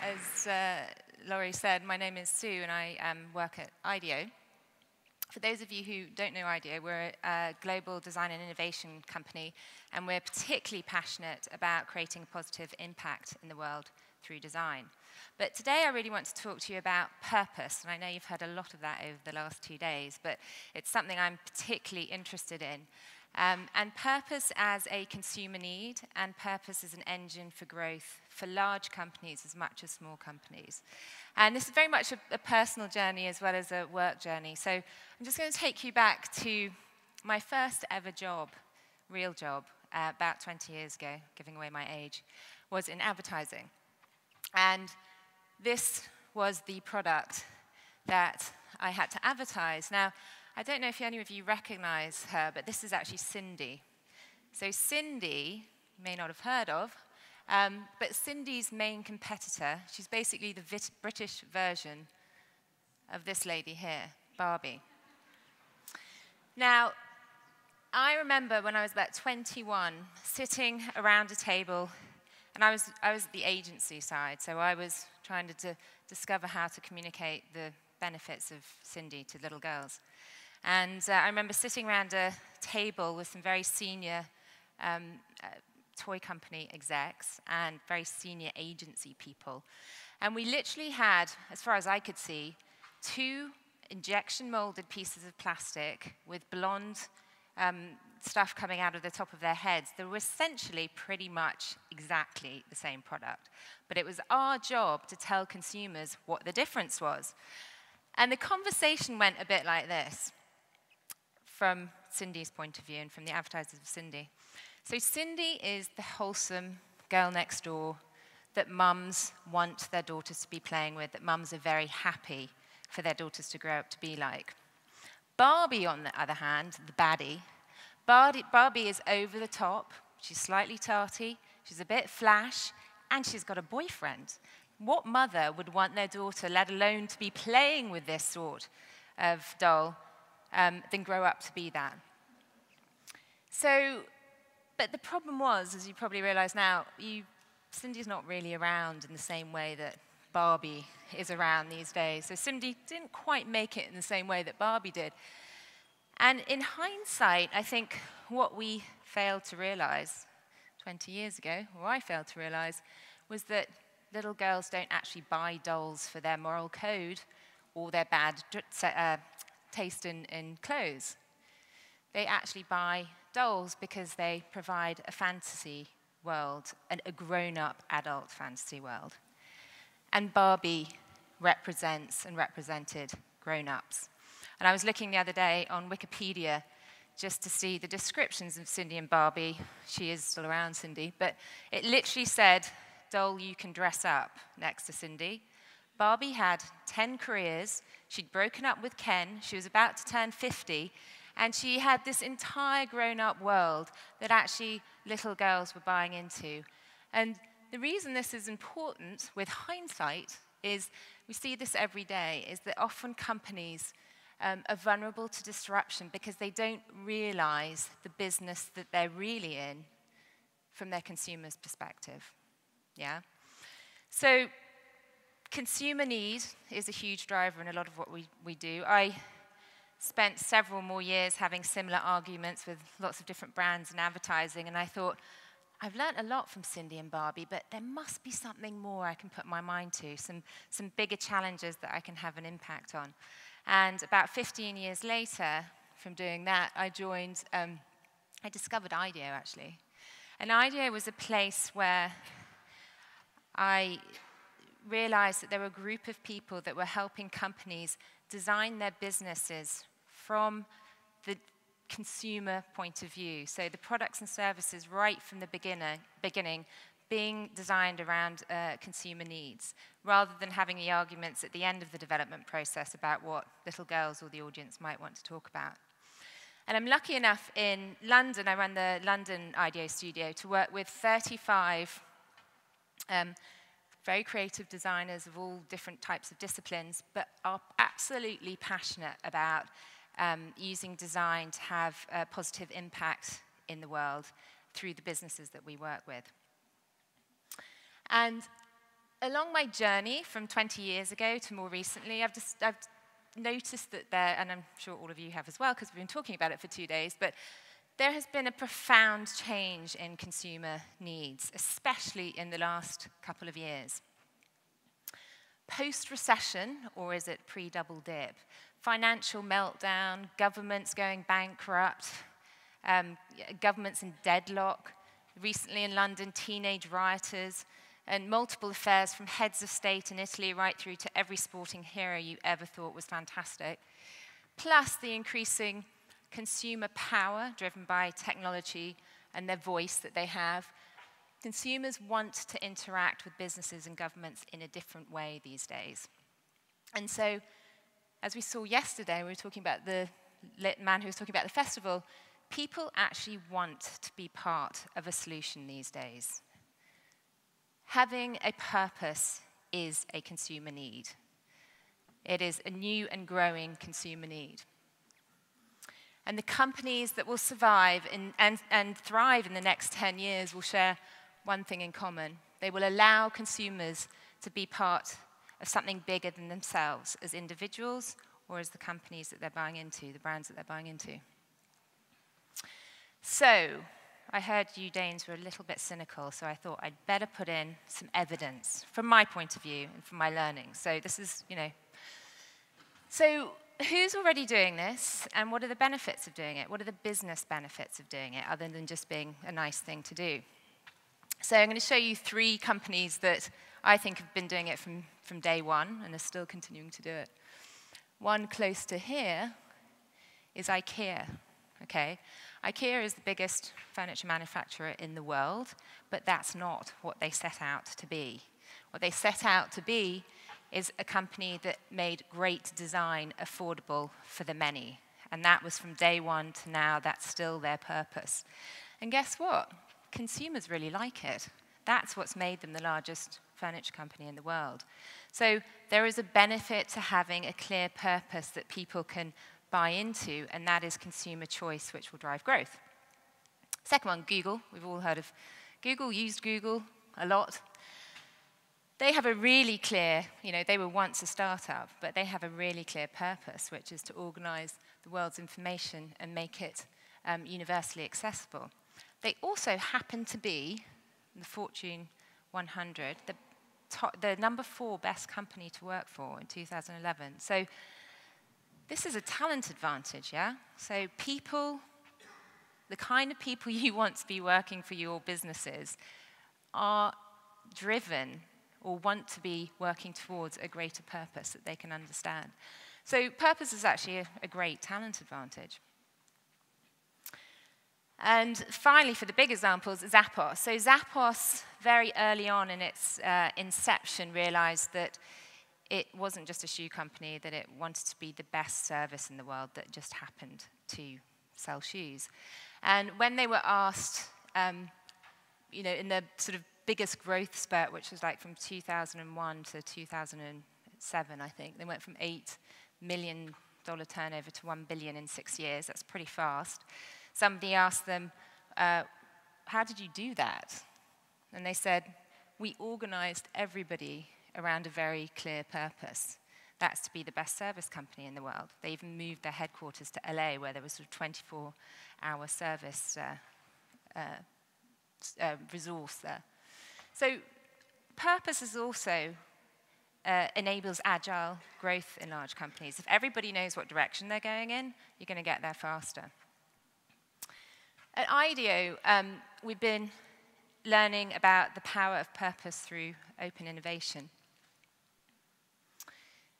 As Laurie said, my name is Sue, and I work at IDEO. For those of you who don't know IDEO, we're a global design and innovation company, and we're particularly passionate about creating a positive impact in the world through design. But today I really want to talk to you about purpose, and I know you've heard a lot of that over the last 2 days, but it's something I'm particularly interested in. And purpose as a consumer need, and purpose as an engine for growth for large companies as much as small companies. And this is very much a personal journey as well as a work journey. So I'm just going to take you back to my first ever job, real job, about 20 years ago, giving away my age, was in advertising. And this was the product that I had to advertise. Now, I don't know if any of you recognize her, but this is actually Cindy. So Cindy, you may not have heard of, but Cindy's main competitor, she's basically the British version of this lady here, Barbie. Now, I remember when I was about 21, sitting around a table, and I was at the agency side, so I was trying to discover how to communicate the benefits of Cindy to little girls. And I remember sitting around a table with some very senior toy company execs and very senior agency people. And we literally had, as far as I could see, 2 injection molded pieces of plastic with blonde stuff coming out of the top of their heads. They were essentially pretty much exactly the same product. But it was our job to tell consumers what the difference was. And the conversation went a bit like this, from Cindy's point of view and from the advertisers of Cindy. So Cindy is the wholesome girl next door that mums want their daughters to be playing with, that mums are very happy for their daughters to grow up to be like. Barbie, on the other hand, the baddie, Barbie is over the top, she's slightly tarty, she's a bit flash, and she's got a boyfriend. What mother would want their daughter, let alone to be playing with this sort of doll, than grow up to be that? So, but the problem was, as you probably realize now, Cindy's not really around in the same way that Barbie is around these days. So Cindy didn't quite make it in the same way that Barbie did. And in hindsight, I think what we failed to realize 20 years ago, or I failed to realize, was that little girls don't actually buy dolls for their moral code or their bad taste in clothes. They actually buy dolls because they provide a fantasy world, a grown-up adult fantasy world. And Barbie represents and represented grown-ups. And I was looking the other day on Wikipedia just to see the descriptions of Cindy and Barbie. She is still around, Cindy, but it literally said, doll you can dress up, next to Cindy. Barbie had 10 careers. She'd broken up with Ken. She was about to turn 50. And she had this entire grown-up world that actually little girls were buying into. And the reason this is important with hindsight is we see this every day, is that often companies are vulnerable to disruption because they don't realize the business that they're really in from their consumer's perspective. Yeah? So consumer need is a huge driver in a lot of what we do. I spent several more years having similar arguments with lots of different brands and advertising, and I thought, I've learned a lot from Cindy and Barbie, but there must be something more I can put my mind to, some bigger challenges that I can have an impact on. And about 15 years later, from doing that, I discovered IDEO, actually. And IDEO was a place where I realized that there were a group of people that were helping companies design their businesses from the consumer point of view. So the products and services right from the beginning being designed around consumer needs, rather than having the arguments at the end of the development process about what little girls or the audience might want to talk about. And I'm lucky enough in London, I run the London IDEO studio, to work with 35 very creative designers of all different types of disciplines, but are absolutely passionate about using design to have a positive impact in the world through the businesses that we work with. And along my journey from 20 years ago to more recently, I've noticed that and I'm sure all of you have as well, because we've been talking about it for 2 days, but there has been a profound change in consumer needs, especially in the last couple of years. Post-recession, or is it pre-double dip? Financial meltdown, governments going bankrupt, governments in deadlock, recently in London, teenage rioters, and multiple affairs from heads of state in Italy right through to every sporting hero you ever thought was fantastic, plus the increasing consumer power driven by technology and their voice that they have. Consumers want to interact with businesses and governments in a different way these days. And so, as we saw yesterday, we were talking about the man who was talking about the festival, people actually want to be part of a solution these days. Having a purpose is a consumer need. It is a new and growing consumer need. And the companies that will survive and thrive in the next 10 years will share one thing in common. They will allow consumers to be part of something bigger than themselves as individuals or as the companies that they're buying into, the brands that they're buying into. So, I heard you Danes were a little bit cynical, so I thought I'd better put in some evidence from my point of view and from my learning. So this is, So who's already doing this, and what are the benefits of doing it? What are the business benefits of doing it, other than just being a nice thing to do? So I'm going to show you 3 companies that I think have been doing it from day one and are still continuing to do it. One close to here is IKEA. Okay, IKEA is the biggest furniture manufacturer in the world, but that's not what they set out to be. What they set out to be is a company that made great design affordable for the many. And that was from day one to now, that's still their purpose. And guess what? Consumers really like it. That's what's made them the largest furniture company in the world. So there is a benefit to having a clear purpose that people can buy into, and that is consumer choice, which will drive growth. Second one, Google. We've all heard of Google, used Google a lot. They have a really clear, they were once a startup, but they have a really clear purpose, which is to organize the world's information and make it universally accessible. They also happen to be, the Fortune 100, the number 4 best company to work for in 2011. So this is a talent advantage, yeah? So people, the kind of people you want to be working for your businesses are driven or want to be working towards a greater purpose that they can understand. So purpose is actually a great talent advantage. And finally, for the big examples, Zappos. So Zappos, very early on in its inception, realized that it wasn't just a shoe company, that it wanted to be the best service in the world that just happened to sell shoes. And when they were asked, in the sort of biggest growth spurt, which was like from 2001 to 2007, I think, they went from $8 million turnover to $1 billion in 6 years. That's pretty fast. Somebody asked them, how did you do that? And they said, we organized everybody around a very clear purpose. That's to be the best service company in the world. They even moved their headquarters to LA, where there was a 24-hour service resource there. So purpose is also enables agile growth in large companies. If everybody knows what direction they're going in, you're going to get there faster. At IDEO, we've been learning about the power of purpose through open innovation.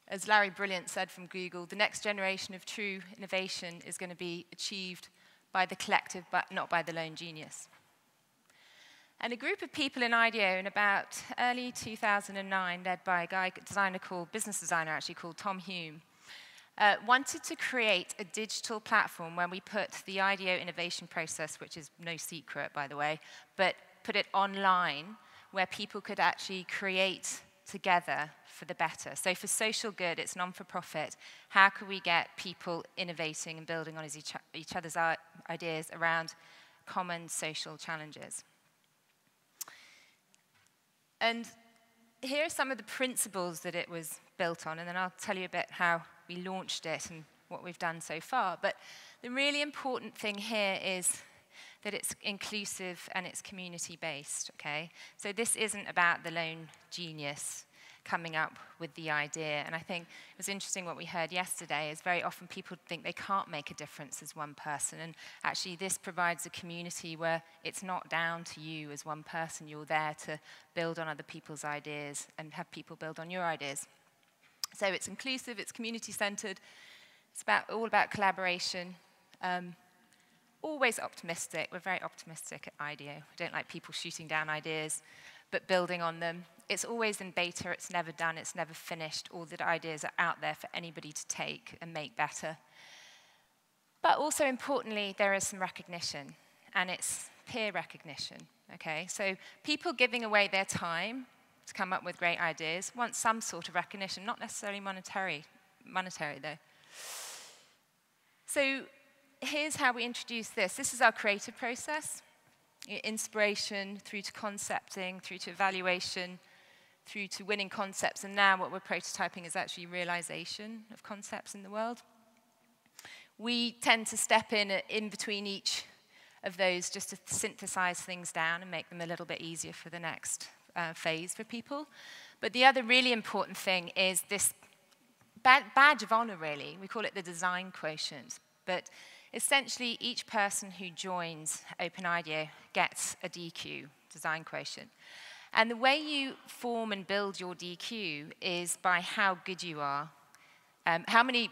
As Larry Brilliant said from Google, the next generation of true innovation is going to be achieved by the collective, but not by the lone genius. And a group of people in IDEO in about early 2009, led by a business designer actually called Tom Hume, wanted to create a digital platform where we put the IDEO innovation process, which is no secret, by the way, but put it online where people could actually create together for the better. So for social good, it's non-for-profit. How can we get people innovating and building on each other's ideas around common social challenges? And here are some of the principles that it was built on, and then I'll tell you a bit how we launched it and what we've done so far. But the really important thing here is that it's inclusive and it's community-based, okay? So this isn't about the lone genius coming up with the idea. And I think it was interesting what we heard yesterday is very often people think they can't make a difference as one person. And actually this provides a community where it's not down to you as one person. You're there to build on other people's ideas and have people build on your ideas. So it's inclusive, it's community-centered, it's all about collaboration. Always optimistic. We're very optimistic at IDEO. We don't like people shooting down ideas, but building on them. It's always in beta, it's never done, it's never finished. All the ideas are out there for anybody to take and make better. But also importantly, there is some recognition, and it's peer recognition, okay? So people giving away their time to come up with great ideas want some sort of recognition, not necessarily monetary though. So here's how we introduce this. This is our creative process. Inspiration through to concepting, through to evaluation, through to winning concepts, and now what we're prototyping is actually realization of concepts in the world. We tend to step in between each of those just to synthesize things down and make them a little bit easier for the next phase for people. But the other really important thing is this badge of honor, really. We call it the design quotient. But essentially, each person who joins Open IDEO gets a DQ, design quotient. And the way you form and build your DQ is by how good you are, how many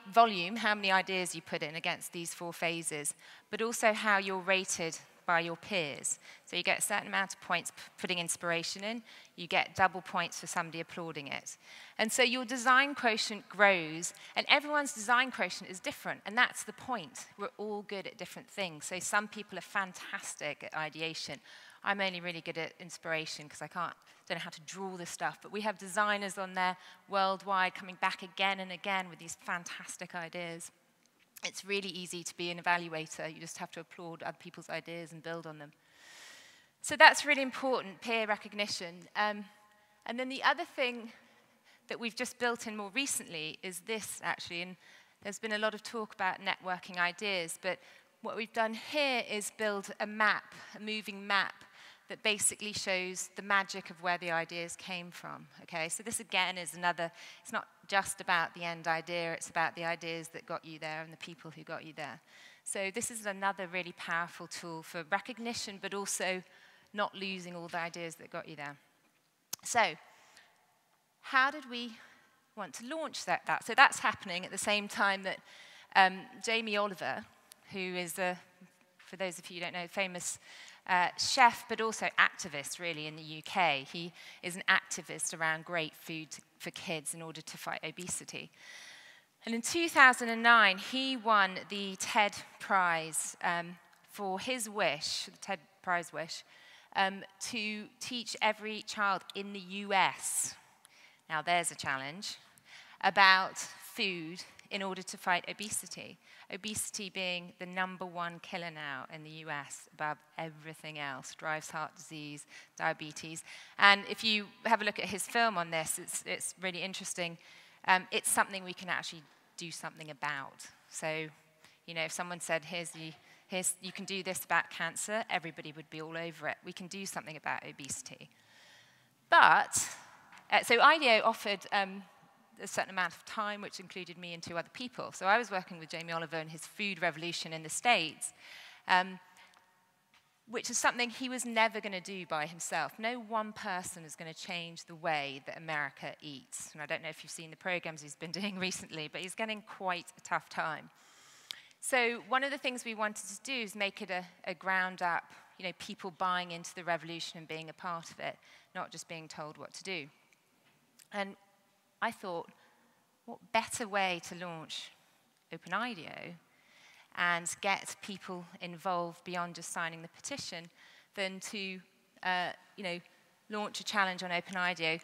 ideas you put in against these 4 phases, but also how you're rated by your peers. So you get a certain amount of points putting inspiration in, you get double points for somebody applauding it. And so your design quotient grows, and everyone's design quotient is different, and that's the point. We're all good at different things. So some people are fantastic at ideation. I'm only really good at inspiration because I don't know how to draw this stuff, but we have designers on there worldwide coming back again and again with these fantastic ideas. It's really easy to be an evaluator. You just have to applaud other people's ideas and build on them. So that's really important, peer recognition. And then the other thing that we've just built in more recently is this, actually. And there's been a lot of talk about networking ideas, but what we've done here is build a map, a moving map, that basically shows the magic of where the ideas came from, okay? So this, again, is it's not just about the end idea, it's about the ideas that got you there and the people who got you there. So this is another really powerful tool for recognition, but also not losing all the ideas that got you there. So how did we want to launch that? So that's happening at the same time that Jamie Oliver, who is, for those of you who don't know, famous chef, but also activist, really, in the UK. He is an activist around great food for kids in order to fight obesity. And in 2009, he won the TED Prize for his wish, the TED Prize wish, to teach every child in the US, now there's a challenge, about food in order to fight obesity. Obesity being the #1 killer now in the US above everything else, drives heart disease, diabetes. And if you have a look at his film on this, it's really interesting. It's something we can actually do something about. So, you know, if someone said, you can do this about cancer, everybody would be all over it. We can do something about obesity. But, so IDEO offered a certain amount of time, which included me and 2 other people. So I was working with Jamie Oliver and his food revolution in the States, which is something he was never going to do by himself. No one person is going to change the way that America eats. And I don't know if you've seen the programs he's been doing recently, but he's getting quite a tough time. So one of the things we wanted to do is make it a ground up, you know, people buying into the revolution and being a part of it, not just being told what to do. And I thought, what better way to launch Open IDEO and get people involved beyond just signing the petition than to, you know, launch a challenge on Open IDEO.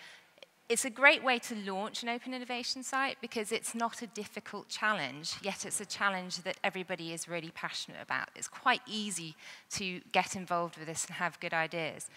It's a great way to launch an open innovation site because it's not a difficult challenge, yet it's a challenge that everybody is really passionate about. It's quite easy to get involved with this and have good ideas.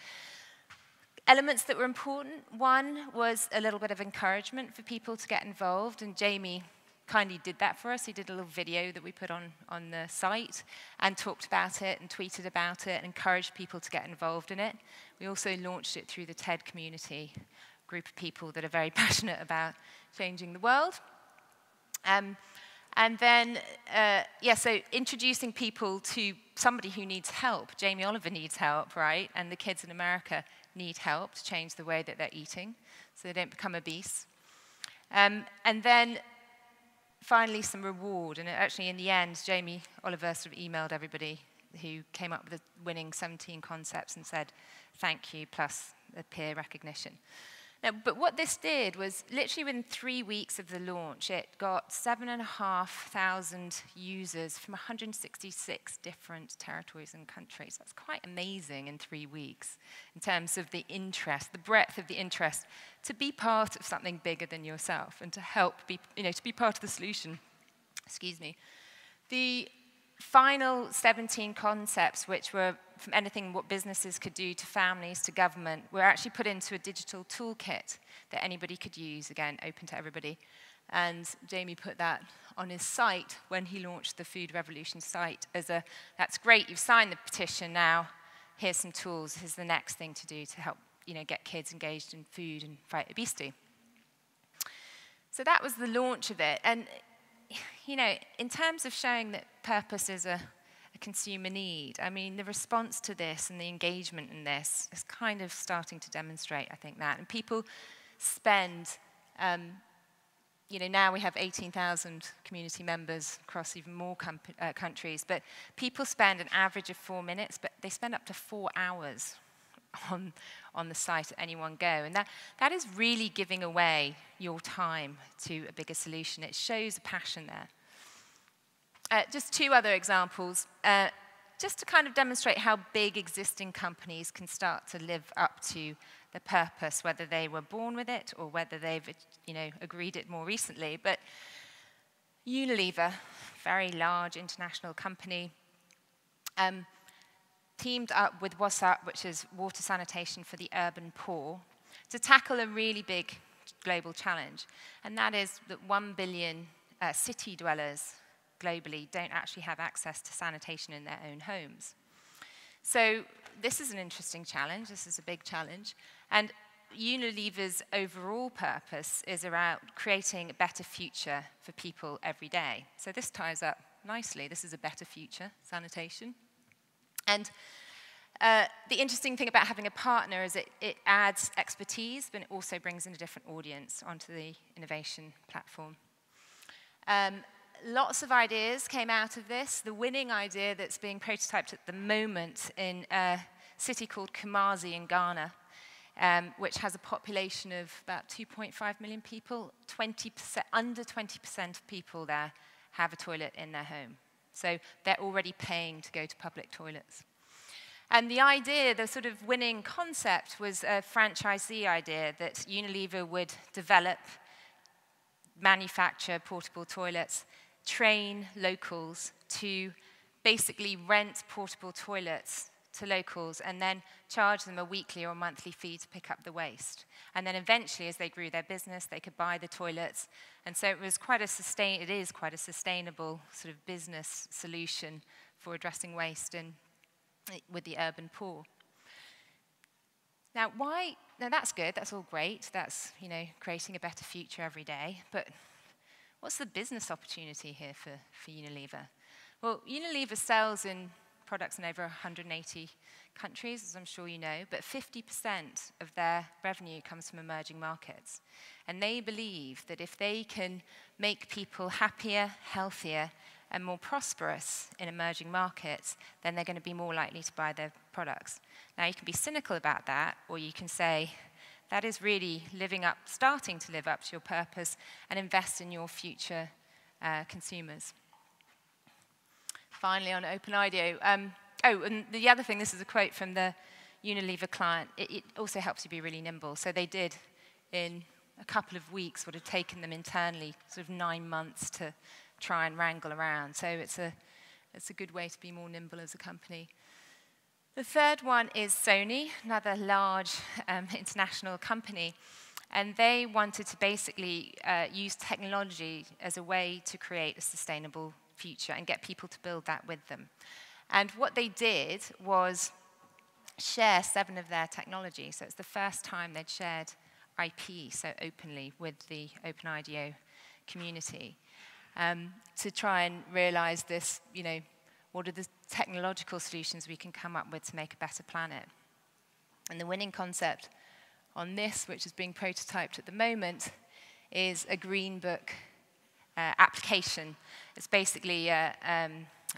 Elements that were important, one was a little bit of encouragement for people to get involved, and Jamie kindly did that for us. He did a little video that we put on the site and talked about it and tweeted about it and encouraged people to get involved in it. We also launched it through the TED community, a group of people that are very passionate about changing the world. And then, so introducing people to somebody who needs help. Jamie Oliver needs help, right? And the kids in America need help to change the way that they're eating so they don't become obese. And then finally some reward. And actually in the end, Jamie Oliver sort of emailed everybody who came up with the winning 17 concepts and said, thank you, plus the peer recognition. Now, but what this did was literally within 3 weeks of the launch, it got 7,500 users from 166 different territories and countries. That's quite amazing in 3 weeks in terms of the interest, the breadth of the interest to be part of something bigger than yourself and to help be, to be part of the solution. Excuse me. The final 17 concepts, which were from anything what businesses could do to families to government, were actually put into a digital toolkit that anybody could use, again, open to everybody. And Jamie put that on his site when he launched the Food Revolution site as a, that's great, you've signed the petition now, here's some tools, here's the next thing to do to help get kids engaged in food and fight obesity. So that was the launch of it. And in terms of showing that purpose is a consumer need, I mean, the response to this and the engagement in this is kind of starting to demonstrate, I think, that. And people spend, now we have 18,000 community members across even more countries, but people spend an average of 4 minutes, but they spend up to 4 hours on the site at any one go. And that is really giving away your time to a bigger solution. It shows a passion there. Just 2 other examples, just to kind of demonstrate how big existing companies can start to live up to the purpose, whether they were born with it or whether they've agreed it more recently. But Unilever, very large international company, teamed up with WhatsApp, which is water sanitation for the urban poor, to tackle a really big global challenge. And that is that 1 billion city dwellers globally don't actually have access to sanitation in their own homes. So this is an interesting challenge. This is a big challenge. And Unilever's overall purpose is around creating a better future for people every day. So this ties up nicely. This is a better future, sanitation. And the interesting thing about having a partner is it adds expertise, but it also brings in a different audience onto the innovation platform. Lots of ideas came out of this. The winning idea that's being prototyped at the moment in a city called Kumasi in Ghana, which has a population of about 2.5 million people. Under 20% of people there have a toilet in their home. So they're already paying to go to public toilets. And the idea, the sort of winning concept, was a franchisee idea that Unilever would develop, manufacture portable toilets, train locals to basically rent portable toilets to locals and then charge them a weekly or monthly fee to pick up the waste. And then eventually, as they grew their business, they could buy the toilets. And so it is quite a sustainable sort of business solution for addressing waste with the urban poor. Now, that's good, that's all great, that's, creating a better future every day, but what's the business opportunity here for Unilever? Well, Unilever sells in products in over 180 countries, as I'm sure you know, but 50% of their revenue comes from emerging markets. And they believe that if they can make people happier, healthier, and more prosperous in emerging markets, then they're going to be more likely to buy their products. Now, you can be cynical about that, or you can say, that is really starting to live up to your purpose and invest in your future consumers. Finally, on Open IDEO. And the other thing, this is a quote from the Unilever client. It also helps you be really nimble. So they did, in a couple of weeks, what had taken them internally sort of 9 months to try and wrangle around. So it's a good way to be more nimble as a company. The third one is Sony, another large international company. And they wanted to basically use technology as a way to create a sustainable future and get people to build that with them. And what they did was share 7 of their technology. So it's the first time they'd shared IP so openly with the Open IDEO community to try and realize this, you know, what are the technological solutions we can come up with to make a better planet? And the winning concept on this, which is being prototyped at the moment, is a green book application. It's basically a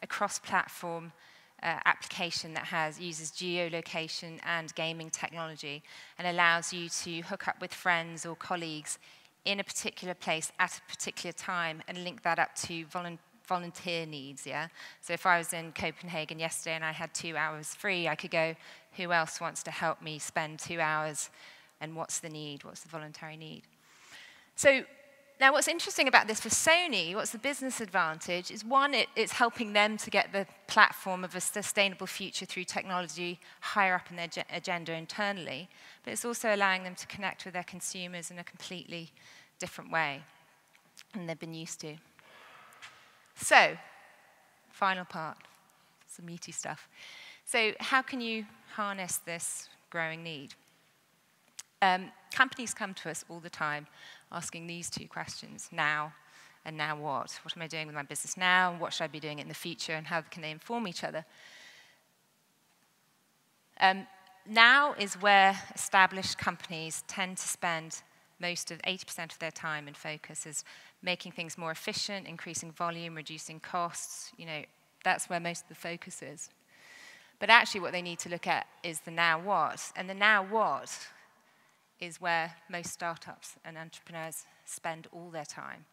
cross-platform application that uses geolocation and gaming technology and allows you to hook up with friends or colleagues in a particular place at a particular time and link that up to volunteer needs, yeah? So if I was in Copenhagen yesterday and I had 2 hours free, I could go, who else wants to help me spend 2 hours, and what's the need, what's the voluntary need? So now what's interesting about this for Sony, what's the business advantage, is one, it's helping them to get the platform of a sustainable future through technology higher up in their agenda internally, but it's also allowing them to connect with their consumers in a completely different way than they've been used to. So, final part, some meaty stuff. So how can you harness this growing need? Companies come to us all the time asking these 2 questions, now and now what? What am I doing with my business now, and what should I be doing in the future, and how can they inform each other? Now is where established companies tend to spend most of 80% of their time and focus, is making things more efficient, increasing volume, reducing costs. You know, that's where most of the focus is. But actually what they need to look at is the now what. And the now what is where most startups and entrepreneurs spend all their time.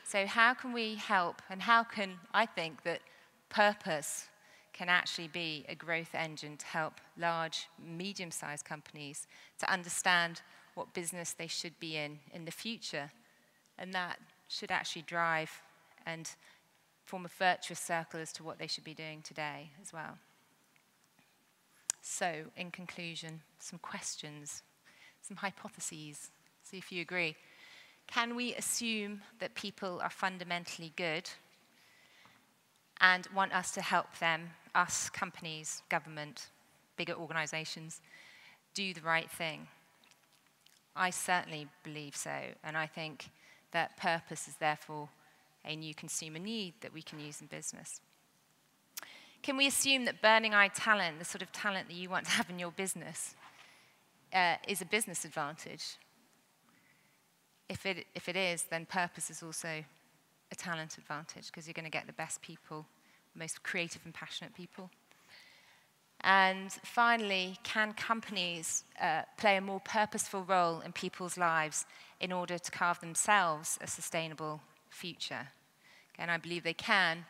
So how can we help, and how can I think that purpose can actually be a growth engine to help large, medium-sized companies to understand what business they should be in the future. And that should actually drive and form a virtuous circle as to what they should be doing today as well. So, in conclusion, some questions, some hypotheses, see if you agree. Can we assume that people are fundamentally good and want us to help them, us, companies, government, bigger organizations, do the right thing? I certainly believe so, and I think that purpose is therefore a new consumer need that we can use in business. Can we assume that burning-eyed talent, the sort of talent that you want to have in your business, is a business advantage? If it is, then purpose is also a talent advantage, because you're going to get the best people, most creative and passionate people. And finally, can companies play a more purposeful role in people's lives in order to carve themselves a sustainable future? Again, I believe they can,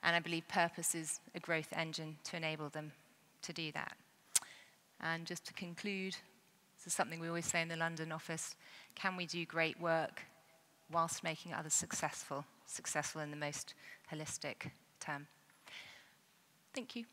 and I believe purpose is a growth engine to enable them to do that. And just to conclude, this is something we always say in the London office: can we do great work whilst making others successful in the most holistic term? Thank you.